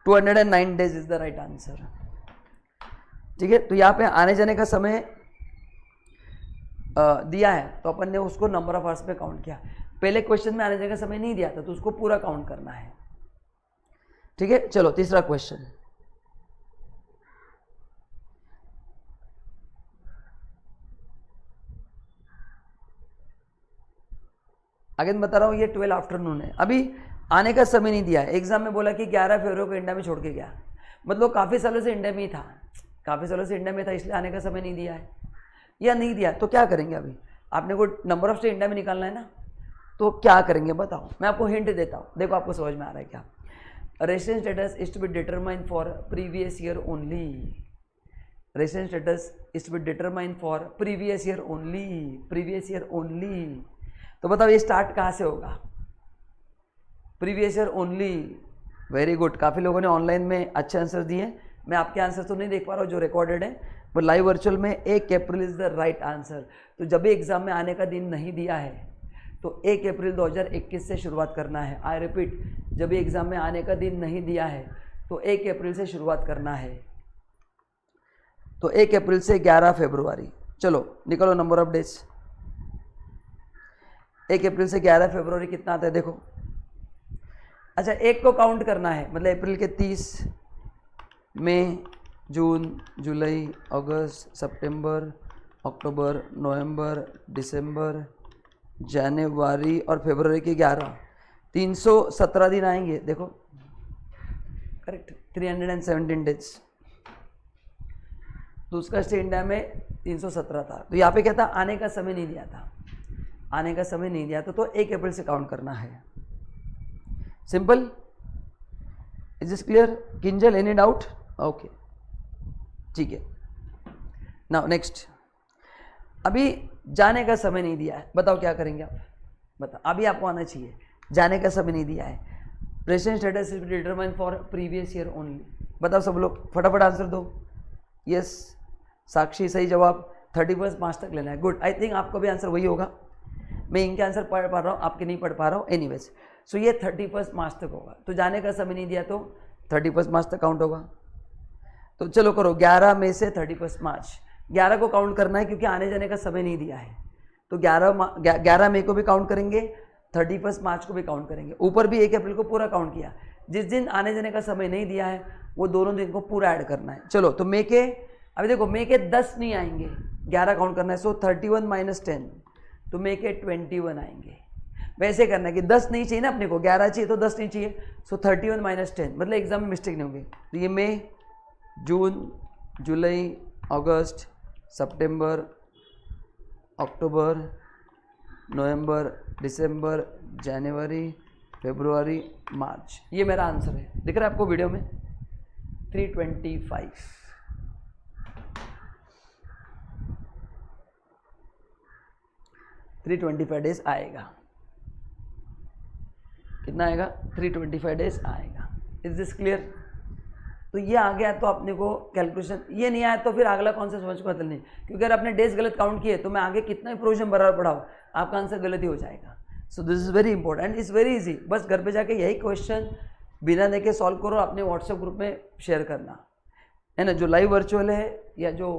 209 days is the right answer. ठीक है, तो यहाँ पे आने जाने का समय दिया है, तो अपन ने उसको नंबर ऑफ आवर्स पे काउंट किया। पहले क्वेश्चन में आने जाने का समय नहीं दिया था, तो उसको पूरा काउंट करना है। ठीक है, चलो तीसरा क्वेश्चन। आगे बता रहा हूँ, ये 12 आफ्टरनून है। अभी आने का समय नहीं दिया है, एग्जाम में बोला कि 11 फरवरी को इंडिया में छोड़ के गया, मतलब काफ़ी सालों से इंडिया में ही था, काफ़ी सालों से इंडिया में था, इसलिए आने का समय नहीं दिया है या नहीं दिया, तो क्या करेंगे? अभी आपने को नंबर ऑफ स्टे इंडिया में निकालना है ना, तो क्या करेंगे बताओ? मैं आपको हिंट देता हूँ, देखो आपको समझ में आ रहा है क्या? Residence status is to be determine for previous year only. Residence status is to be determine for previous year only, previous year only. तो बताओ ये स्टार्ट कहाँ से होगा? Previous year only. Very good, काफ़ी लोगों ने ऑनलाइन में अच्छे आंसर दिए। मैं आपके आंसर तो नहीं देख पा रहा हूँ जो रिकॉर्डेड है, पर लाइव वर्चुअल में 1 April is the right answer. तो जब भी एग्जाम में आने का दिन नहीं दिया है तो 1 अप्रैल 2021 से शुरुआत करना है। आई रिपीट, जब भी एग्जाम में आने का दिन नहीं दिया है तो 1 अप्रैल से शुरुआत करना है। तो 1 अप्रैल से 11 फरवरी, चलो निकलो नंबर ऑफ डेज। 1 अप्रैल से 11 फरवरी कितना आता है देखो। अच्छा, एक को काउंट करना है, मतलब अप्रैल के 30, मई, जून, जुलाई, अगस्त, सितंबर, अक्टूबर, नवंबर, दिसंबर, जनवरी और फरवरी के 11, 317 दिन आएंगे देखो, करेक्ट, 317 डेज। तो उसका स्टे इंडिया में 317 था। तो यहाँ पे क्या था? आने का समय नहीं दिया था, आने का समय नहीं दिया था, तो 1 अप्रैल से काउंट करना है। Simple, is this clear? Kinjal, any doubt? Okay, ठीक है। नाउ नेक्स्ट, अभी जाने का समय नहीं दिया है, बताओ क्या करेंगे आप? बताओ, अभी आपको आना चाहिए, जाने का समय नहीं दिया है। Present status is determine for previous year only. बताओ सब लोग फटाफट आंसर दो। यस, साक्षी सही जवाब। 31 मार्च तक लेना है। गुड, आई थिंक आपको भी आंसर वही होगा। मैं इनके आंसर पढ़ पा रहा हूँ, आपके नहीं पढ़ पा रहा हूँ। एनीवेज, सो ये 31 मार्च तक होगा। तो जाने का समय नहीं दिया तो 31 मार्च तक काउंट होगा। तो चलो करो, 11 मई से 31 मार्च, 11 को काउंट करना है क्योंकि आने जाने का समय नहीं दिया है। तो 11 मई को भी काउंट करेंगे, 31 मार्च को भी काउंट करेंगे। ऊपर भी 1 अप्रैल को पूरा काउंट किया। जिस दिन आने जाने का समय नहीं दिया है वो दोनों दिन को पूरा ऐड करना है। चलो, तो मई के, अभी देखो मई के 10 नहीं आएंगे, 11 काउंट करना है। सो 31 माइनस 10, तो मई के 21 आएंगे। वैसे करना है कि 10 नहीं चाहिए ना अपने को, 11 चाहिए तो 10 नहीं चाहिए। सो 31 माइनस 10, मतलब एग्जाम में मिस्टेक नहीं होगी। तो ये मई, जून, जुलाई, अगस्त, सितंबर, अक्टूबर, नवंबर, दिसंबर, जनवरी, फरवरी, मार्च, ये मेरा आंसर है। दिख रहा है आपको वीडियो में? 325 325 डेज आएगा। कितना आएगा? 325 डेज आएगा। Is this clear? तो ये आ गया तो अपने को कैलकुलेशन, ये नहीं आया तो फिर अगला कौन सा समझ को मतलब नहीं, क्योंकि अगर आपने डेज गलत काउंट किए तो मैं आगे कितना भी प्रोविजन बराबर पढ़ाऊँ, आपका आंसर गलत ही हो जाएगा। So this is very important, it's very easy. बस घर पे जाके यही क्वेश्चन बिना देखे सॉल्व करो, अपने व्हाट्सएप ग्रुप में शेयर करना है ना। जो लाइव वर्चुअल है या जो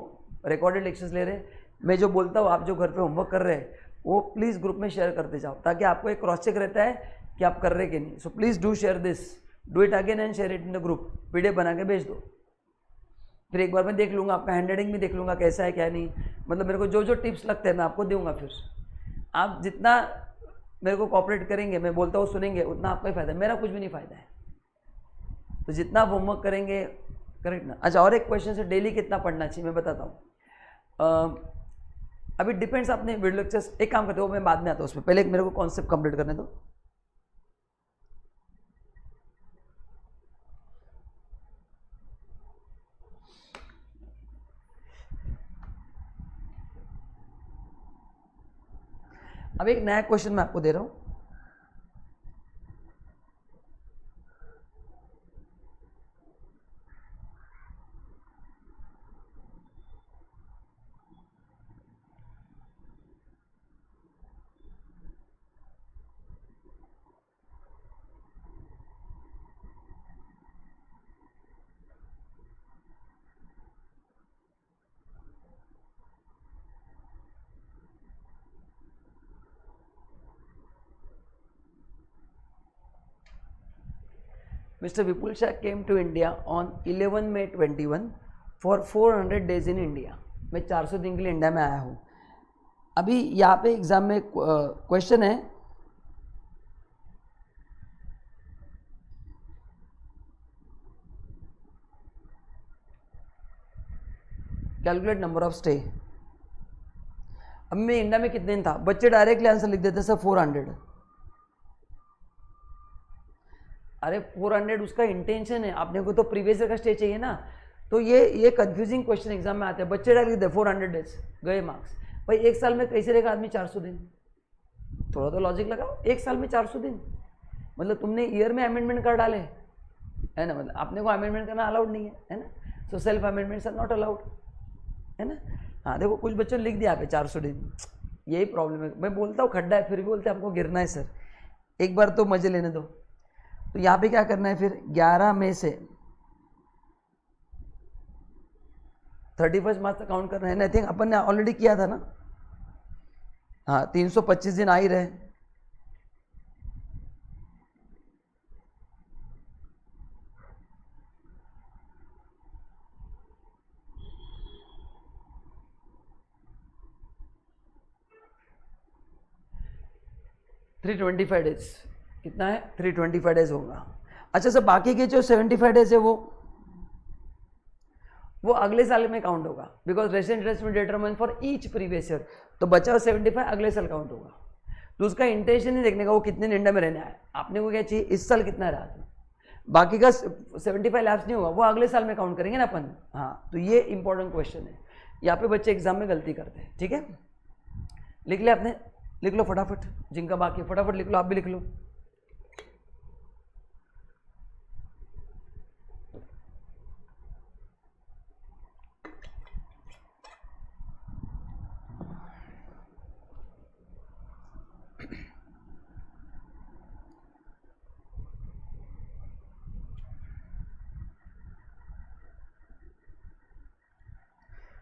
रिकॉर्डेड लेक्चर्स ले रहे हैं, मैं जो बोलता हूँ, आप जो घर पे होमवर्क कर रहे हैं वो प्लीज़ ग्रुप में शेयर करते जाओ, ताकि आपको एक क्रॉस चेक रहता है कि आप कर रहे कि नहीं। So please do share this, do it again and share it in the group. PDF बना के भेज दो, फिर एक बार मैं देख लूँगा, आपका हैंड राइटिंग भी देख लूँगा कैसा है क्या नहीं। मतलब मेरे को जो जो टिप्स लगते हैं मैं आपको दूंगा। फिर आप जितना मेरे को कॉपरेट करेंगे, मैं बोलता हूँ सुनेंगे, उतना आपका ही फायदा है, मेरा कुछ भी नहीं फायदा है। तो जितना आप होमवर्क करेंगे, करेक्ट ना। अच्छा, और एक क्वेश्चन से डेली कितना पढ़ना चाहिए मैं बताता हूँ। अभी डिपेंड्स, आपने वीडियो लेक्चर्स, एक काम करते हो, मैं बाद में आता हूँ उसमें, पहले मेरे को कॉन्सेप्ट कंप्लीट करने दो। अब एक नया क्वेश्चन मैं आपको दे रहा हूँ। Mr. Vipul Shah came to India on 11 May 21 for 400 days in India। मैं 400 दिन के लिए इंडिया में आया हूँ। अभी यहाँ पे एग्जाम में क्वेश्चन है, कैलकुलेट नंबर ऑफ स्टे। अब मैं इंडिया में कितने दिन था, बच्चे डायरेक्टली आंसर लिख देते सर 400। अरे 400 उसका इंटेंशन है, आपने को तो प्रीवियस ईयर का स्टे चाहिए ना, तो ये कंफ्यूजिंग क्वेश्चन एग्जाम में आते हैं। बच्चे डायरेक्ट लिखते 400 डेज गए मार्क्स। भाई एक साल में कैसे रहेगा आदमी 400 दिन, थोड़ा तो लॉजिक लगाओ। एक साल में 400 दिन मतलब तुमने ईयर में अमेंडमेंट कर डाले है ना, मतलब आपने को अमेंडमेंट करना अलाउड नहीं है ना, so self amendments are not allowed है ना। हाँ देखो कुछ बच्चों ने लिख दिया पे 400 दिन, यही प्रॉब्लम है। मैं बोलता हूँ खड्डा है, फिर भी बोलते हैं हमको गिरना है सर, एक बार तो मजे लेने दो। तो यहाँ पे क्या करना है फिर, 11 मई से 31 मार्च तक काउंट करना है ना। आई थिंक अपन ने ऑलरेडी किया था ना, हाँ 325 दिन आ ही रहे। थ्री 25 डेज कितना है, 325 डेज होगा। अच्छा सर बाकी के जो 75 डेज है वो अगले साल में काउंट होगा, बिकॉज रेसिडेंट इंटरेस्ट में determine for each previous year. तो बचा हुआ 75 अगले साल काउंट होगा। तो उसका इंटेंशन नहीं देखने का वो कितने दिन इंडिया में रहने आया, आपने को क्या चाहिए इस साल कितना रहा था, बाकी का 75 लैप्स नहीं होगा, वो अगले साल में काउंट करेंगे ना अपन। हाँ तो ये इंपॉर्टेंट क्वेश्चन है, यहाँ पे बच्चे एग्जाम में गलती करते हैं। ठीक है, लिख लिया आपने, लिख लो फटाफट, जिनका बाकी फटाफट लिख लो, आप भी लिख लो।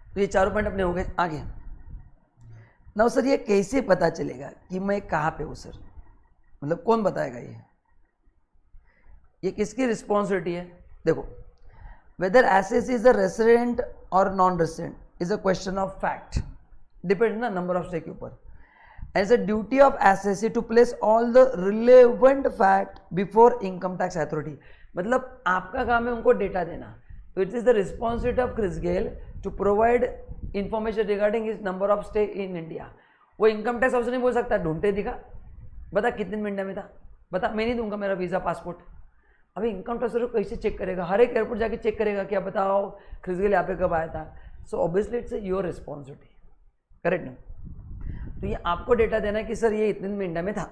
तो ये चारों पॉइंट अपने हो गए। आगे ना सर ये कैसे पता चलेगा कि मैं कहाँ पे हूँ सर, मतलब कौन बताएगा ये किसकी रिस्पॉन्सिबिलिटी है। देखो whether SSC is a resident और non resident is a question of fact, depend ना नंबर ऑफ स्टे के ऊपर। As a duty of SSC to place all the relevant fact before income tax authority, मतलब आपका काम है उनको data देना। तो it is the responsibility of Chris Gayle to provide information regarding is number of stay in India. वो income tax officer नहीं बोल सकता ढूंढते दिखा, बता कितने दिन में इंडिया में था, बता मैं नहीं दूंगा मेरा वीज़ा पासपोर्ट। अभी इनकम टैक्स ऑफिसर कैसे चेक करेगा, हर एक एयरपोर्ट जाके चेक करेगा क्या बताओ क्रिस गेल यहाँ पे कब आया था। So obviously it's your responsibility, correct ना। तो ये आपको डेटा देना है कि सर ये इतने दिन में इंडिया में था।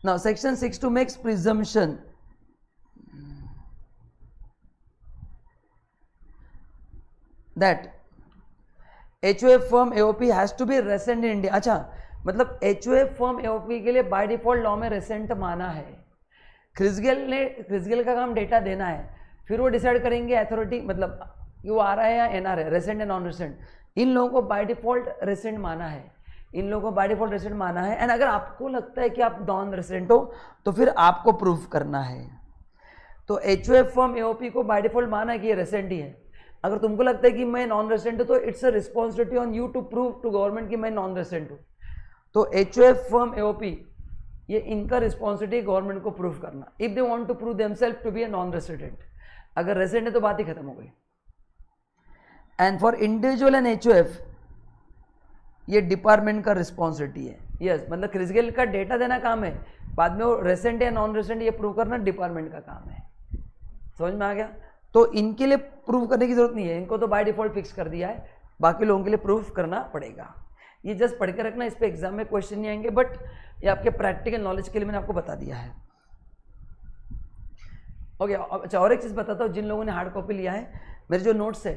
Now section 62 makes presumption that HOF firm AOP has to be resident in India। अच्छा मतलब HOF firm AOP के लिए बाय डिफॉल्ट लॉ में रेसिडेंट माना है। क्रिस गेल का काम डेटा देना है, फिर वो डिसाइड करेंगे अथॉरिटी मतलब कि वो आ रहा है या एनआर है, रेसिडेंट या नॉन रेसिडेंट। इन लोगों को बाय डिफॉल्ट रेसिडेंट माना है, इन लोगों को बाय डिफॉल्ट रेसिडेंट माना है। एंड अगर आपको लगता है कि आप नॉन रेसिडेंट हो तो फिर आपको प्रूफ करना है। तो HOF firm AOP को बाय डिफॉल्ट माना है कि ये रेसिडेंट ही है। अगर तुमको लगता है कि मैं नॉन रेसिडेंट हूँ तो it's a responsibility on you to prove to government कि मैं नॉन रेसिडेंट हूँ। तो HOF firm AOP ये इनका रिस्पॉन्सिबिलिटी गवर्नमेंट को प्रूव करना, if they want to prove themselves to be a non resident. अगर रेसिडेंट है तो बात ही खत्म हो गई। And for individual and HOF ये डिपार्टमेंट का रिस्पॉन्सिबिलिटी है। यस मतलब क्रिस गेल का डेटा देना काम है, बाद में वो रेसिडेंट या नॉन रेसिडेंट ये प्रूव करना डिपार्टमेंट का काम है। समझ में आ गया। तो इनके लिए प्रूव करने की जरूरत नहीं है, इनको तो बाय डिफॉल्ट फिक्स कर दिया है, बाकी लोगों के लिए प्रूफ करना पड़ेगा। ये जस्ट पढ़ के रखना, इस पे एग्जाम में क्वेश्चन नहीं आएंगे, बट ये आपके प्रैक्टिकल नॉलेज के लिए मैंने आपको बता दिया है। ओके अच्छा और एक चीज़ बताता हूँ, जिन लोगों ने हार्ड कॉपी लिया है, मेरे जो नोट्स है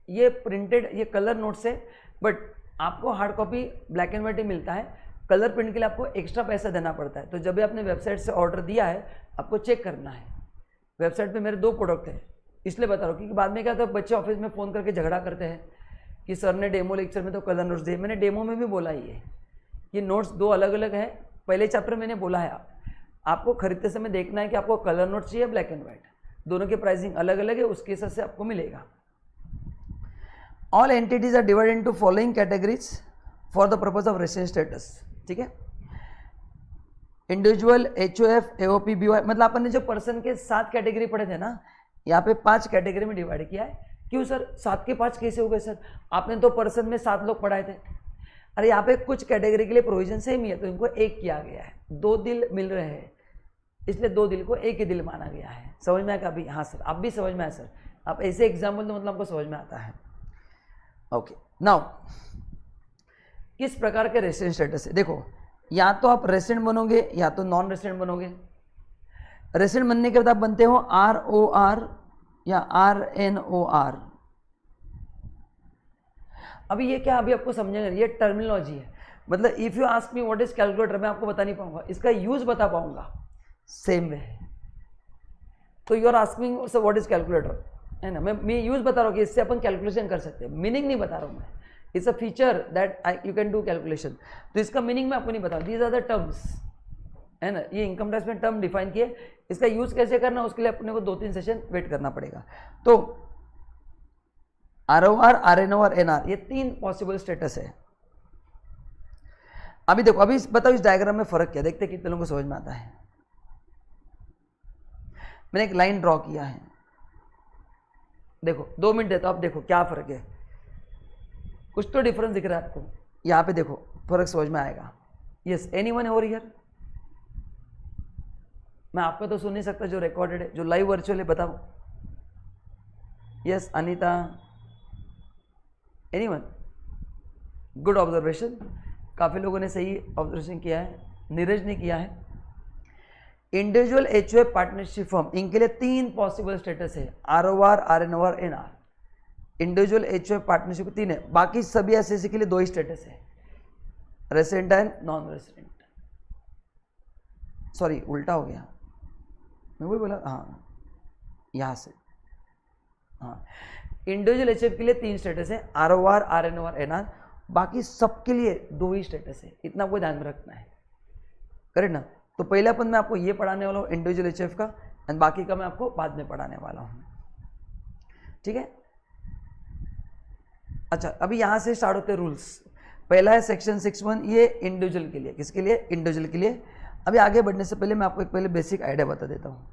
ये प्रिंटेड, ये कलर नोट्स है, बट आपको hard copy black and white ही मिलता है, कलर प्रिंट के लिए आपको एक्स्ट्रा पैसा देना पड़ता है। तो जब भी आपने वेबसाइट से ऑर्डर दिया है आपको चेक करना है। वेबसाइट पे मेरे 2 प्रोडक्ट हैं, इसलिए बता रहा हूँ क्योंकि बाद में क्या होता है बच्चे ऑफिस में फ़ोन करके झगड़ा करते हैं कि सर ने डेमो लेक्चर में तो कलर नोट्स दिए। मैंने डेमो में भी बोला ही ये नोट्स 2 अलग अलग हैं। पहले चैप्टर मैंने बोला है आपको खरीदते समय देखना है कि आपको कलर नोट्स चाहिए ब्लैक एंड व्हाइट, दोनों की प्राइसिंग अलग अलग है, उसके हिसाब से आपको मिलेगा। All entities are divided into following categories for the purpose of resident status. ठीक है, इंडिविजुअल, HOF, AOP, BY, मतलब अपन ने जो पर्सन के 7 कैटेगरी पढ़े थे ना, यहाँ पे 5 कैटेगरी में डिवाइड किया है क्यों सर 7 के 5 कैसे हो गए सर? आपने तो पर्सन में 7 लोग पढ़ाए थे। अरे यहाँ पे कुछ कैटेगरी के लिए प्रोविजन सेम ही है, तो इनको एक किया गया है। 2 दिल मिल रहे हैं, इसलिए 2 दिल को एक ही दिल माना गया है। समझ में आया अभी? हाँ सर, आप भी समझ में आया सर। आप ऐसे एग्जाम्पल तो मतलब आपको समझ में आता है। ओके, नाउ किस प्रकार के रेसिडेंट स्टेटस है? देखो, या तो आप रेसिडेंट बनोगे या तो नॉन रेसिडेंट बनोगे। रेसिडेंट बनने के बाद आप बनते हो ROR या RNOR। अभी ये क्या, अभी आपको समझेंगे, ये टर्मिनोलॉजी है। मतलब if you ask me what is calculator, मैं आपको बता नहीं पाऊंगा, इसका यूज बता पाऊंगा सेम वे। तो you are asking what is calculator, है ना? मैं यूज बता रहा हूँ कि इससे अपन कैलकुलेशन कर सकते हैं, मीनिंग नहीं बता रहा हूँ मैं। It's a feature that you can do calculation. तो इसका मीनिंग मैं आपको नहीं बता रहा, दीज आर द टर्म्स, है ना? ये इनकम टैक्स में टर्म डिफाइन किए, इसका यूज कैसे करना उसके लिए अपने को 2-3 सेशन वेट करना पड़ेगा। तो ROR, RNOR, NR, ये 3 पॉसिबल स्टेटस है। अभी देखो, अभी बताओ इस डायग्राम में फर्क क्या, देखते कितने लोगों को समझ में आता है। मैंने एक लाइन ड्रॉ किया है, देखो 2 मिनट देता हूं, आप देखो क्या फर्क है। कुछ तो डिफरेंस दिख रहा है आपको, यहां पे देखो फर्क समझ में आएगा। Yes, anyone over here? मैं आपका तो सुन नहीं सकता, जो रिकॉर्डेड है, जो लाइव वर्चुअल है, बताओ। Yes, Anita, anyone? Good observation, काफी लोगों ने सही ऑब्जर्वेशन किया है। नीरज ने किया है। इंडिविजुअल HUF पार्टनरशिप फर्म, इनके लिए 3 पॉसिबल स्टेटस है, ROR, RNOR, NR। Individual HUF partnership 3 है, बाकी सभी एसएससी के लिए 2 ही स्टेटस है, resident and non resident. Sorry, उल्टा हो गया, मैं वही बोला, हाँ यहाँ से, हाँ। इंडिविजुअल HUF के लिए 3 स्टेटस है, ROR, RNOR, NR। बाकी सबके लिए 2 ही स्टेटस है, इतना आपको ध्यान में रखना है, करेक्ट ना? तो पहले अपन मैं आपको ये पढ़ाने वाला हूँ इंडिविजुअल HUF का, एंड बाकी का मैं आपको बाद में पढ़ाने वाला हूँ, ठीक है? अच्छा, अभी यहाँ से स्टार्ट होते हैं रूल्स। पहला है सेक्शन 6(1), ये इंडिविजुअल के लिए, किसके लिए? इंडिविजुअल के लिए। अभी आगे बढ़ने से पहले मैं आपको एक पहले बेसिक आइडिया बता देता हूँ।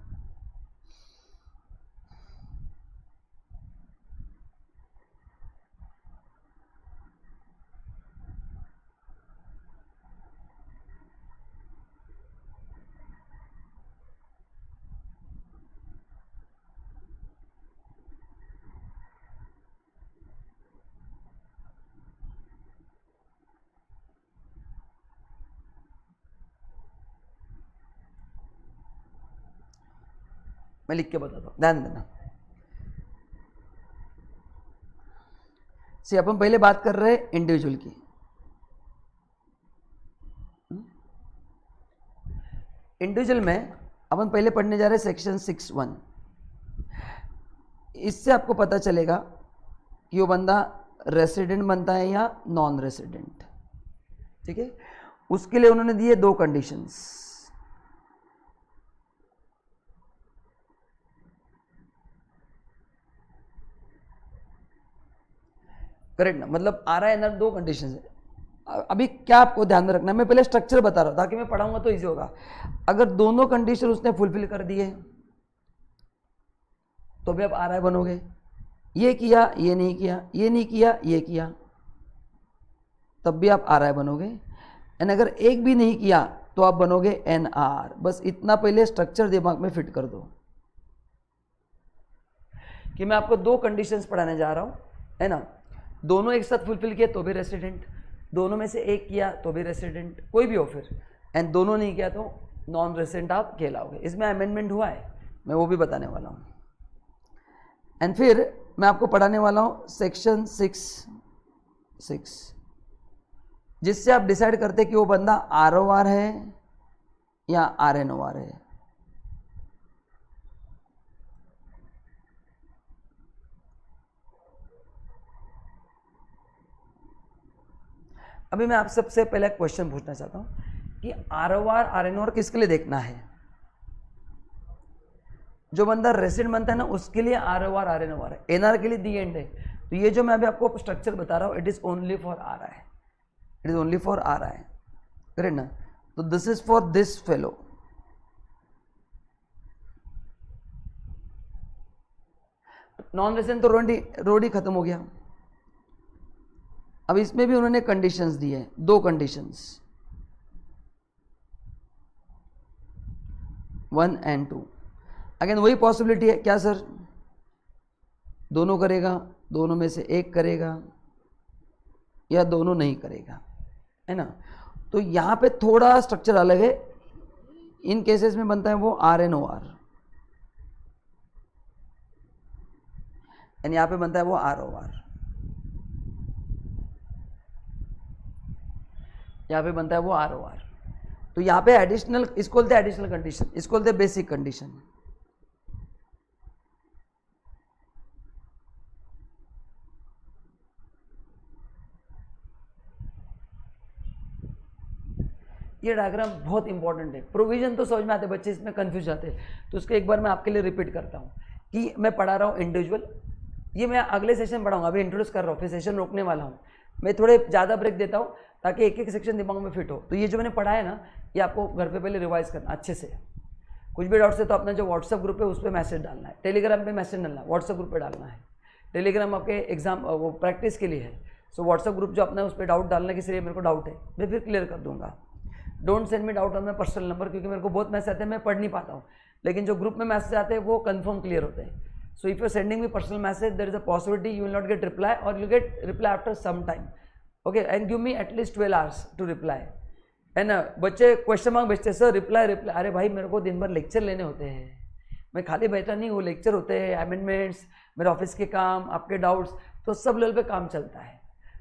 मैं लिख के बताता हूँ, ध्यान देना। सी, अपन पहले बात कर रहे हैं इंडिविजुअल की। इंडिविजुअल में अपन पहले पढ़ने जा रहे हैं सेक्शन 6(1). इससे आपको पता चलेगा कि वो बंदा रेसिडेंट बनता है या नॉन रेसिडेंट, ठीक है? उसके लिए उन्होंने दिए 2 कंडीशंस। करेक्ट ना? मतलब RNR 2 कंडीशन है। अभी क्या आपको ध्यान में रखना है, मैं पहले स्ट्रक्चर बता रहा हूं ताकि मैं पढ़ाऊंगा तो इजी होगा। अगर दोनों कंडीशन उसने फुलफिल कर दिए तो भी आप RI बनोगे। ये किया, ये नहीं किया, ये नहीं किया, ये किया, तब भी आप RI बनोगे। एंड अगर एक भी नहीं किया तो आप बनोगे NR। बस इतना पहले स्ट्रक्चर दिमाग में फिट कर दो कि मैं आपको 2 कंडीशंस पढ़ाने जा रहा हूं, है ना? दोनों एक साथ फुलफिल किए तो भी रेसिडेंट, दोनों में से एक किया तो भी रेसिडेंट, कोई भी हो फिर, एंड दोनों नहीं किया तो नॉन रेसिडेंट आप कहलाओगे। इसमें अमेंडमेंट हुआ है, मैं वो भी बताने वाला हूँ। एंड फिर मैं आपको पढ़ाने वाला हूँ सेक्शन 6(6), जिससे आप डिसाइड करते कि वो बंदा ROR है या RNOR है। अभी मैं आप सबसे पहले क्वेश्चन पूछना चाहता हूं कि ROR, RNOR किसके लिए देखना है? जो बंदा रेसिडेंट बनता है ना, उसके लिए ROR, RNOR है। NR के लिए दी एंड है। तो ये जो मैं अभी आपको स्ट्रक्चर बता रहा हूं, it is only for RI, it is only for RI, correct ना? तो this is for this fellow. Non resident तो रोड ही खत्म हो गया। अब इसमें भी उन्होंने कंडीशंस दी है, 2 कंडीशंस 1 and 2। अगेन वही पॉसिबिलिटी है, क्या सर दोनों करेगा, दोनों में से एक करेगा या दोनों नहीं करेगा, है ना। तो यहाँ पे थोड़ा स्ट्रक्चर अलग है, इन केसेस में बनता है वो RNOR एंड यहाँ पे बनता है वो ROR, यहाँ पे बनता है वो ROR। तो यहाँ पे एडिशनल, इसको बोलते हैं एडिशनल कंडीशन, इसको बोलते हैं बेसिक कंडीशन। ये डायग्राम बहुत इंपॉर्टेंट है। प्रोविजन तो समझ में आते, बच्चे इसमें कंफ्यूज जाते हैं, तो उसको एक बार मैं आपके लिए रिपीट करता हूँ कि मैं पढ़ा रहा हूँ इंडिविजुअल, ये मैं अगले सेशन पढ़ाऊंगा, अभी इंट्रोड्यूस कर रहा हूँ, फिर सेशन रोकने वाला हूँ। मैं थोड़े ज़्यादा ब्रेक देता हूँ ताकि एक एक सेक्शन दिमाग में फिट हो। तो ये जो मैंने पढ़ा है ना, ये आपको घर पे पहले रिवाइज करना अच्छे से। कुछ भी डाउट्स है तो अपना जो व्हाट्सएप ग्रुप है उस पर मैसेज डालना है, टेलीग्राम पे मैसेज डालना है, व्हाट्सएप ग्रुप पे डालना है। टेलीग्राम आपके एग्जाम वो प्रैक्टिस के लिए है, सो व्हाट्सएप ग्रुप जो अपना है उस पर डाउट डालना कि सर ये मेरे को डाउट है, मैं फिर क्लियर कर दूंगा। Don't send me doubt on my personal number, क्योंकि मेरे को बहुत मैसेज आते हैं, मैं पढ़ नहीं पाता हूँ, लेकिन जो ग्रुप में मैसेज आते हैं वो कंफर्म क्लियर होते हैं। So if you are sending me personal message, there is a possibility you will not get reply और you get reply after some time, okay, and give me at least 12 hours to reply, है ना। बच्चे question mark भेजते हैं, sir reply, अरे भाई मेरे को दिन भर लेक्चर लेने होते हैं, मैं खाली बैठा नहीं हूँ, लेक्चर होते हैं, अमेंडमेंट्स, मेरे ऑफिस के काम, आपके डाउट्स, तो सब लेवल पे काम चलता है,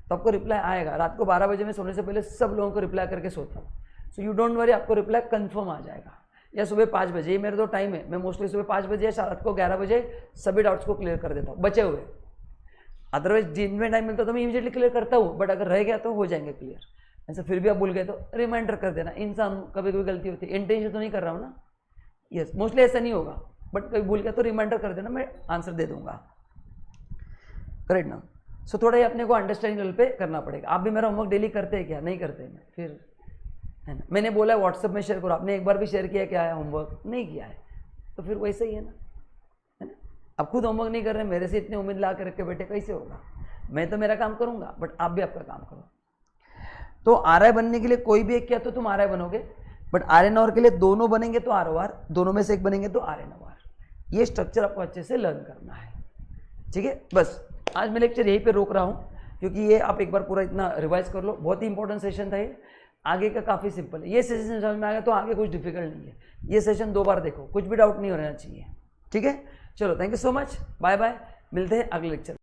तो आपको रिप्लाई आएगा। रात को 12 बजे में सोने से पहले सब लोगों को रिप्लाई करके सोता हूँ, सो यू डोंट वरी, आपको रिप्लाई कंफर्म आ जाएगा। या सुबह 5 बजे, ये मेरा तो टाइम है, मैं मोस्टली सुबह 5 बजे या रात को 11 बजे सभी डाउट्स को क्लियर कर देता हूँ बचे हुए। अदरवाइज जिनमें टाइम मिलता तो मैं इमीडिएटली क्लियर करता हूँ, बट अगर रह गया तो हो जाएंगे क्लियर। ऐसा फिर भी आप भूल गए तो रिमाइंडर कर देना, इंसान कभी कभी गलती होती है, इंटेंशन तो नहीं कर रहा हूँ ना, यस मोस्टली ऐसा नहीं होगा, बट कभी भूल गया तो रिमाइंडर कर देना, मैं आंसर दे दूंगा, करेक्ट ना। सो थोड़ा ही अपने को अंडरस्टैंडिंग लेवल पे करना पड़ेगा। आप भी मेरा होमवर्क डेली करते हैं क्या? नहीं करते हैं, फिर है ना, मैंने बोला है व्हाट्सएप में शेयर करो, आपने एक बार भी शेयर किया क्या है होमवर्क? नहीं किया है, तो फिर वैसे ही है ना, है ना। आप खुद होमवर्क नहीं कर रहे, मेरे से इतनी उम्मीद ला के रख के बैठे, कैसे होगा? मैं तो मेरा काम करूंगा, बट आप भी आपका काम करो। तो RI बनने के लिए कोई भी एक किया तो तुम RI बनोगे, बट RNOR के लिए दोनों बनेंगे तो ROR, दोनों में से एक बनेंगे तो RNOR। ये स्ट्रक्चर आपको अच्छे से लर्न करना है, ठीक है। बस आज मैं लेक्चर यहीं पे रोक रहा हूँ, क्योंकि ये आप एक बार पूरा इतना रिवाइज कर लो, बहुत ही इंपॉर्टेंट सेशन था ये। आगे का काफ़ी सिंपल है, ये सेशन समझ में आ गया तो आगे कुछ डिफिकल्ट नहीं है। ये सेशन 2 बार देखो, कुछ भी डाउट नहीं होना चाहिए, ठीक है। चलो thank you so much, bye bye, मिलते हैं अगले लेक्चर।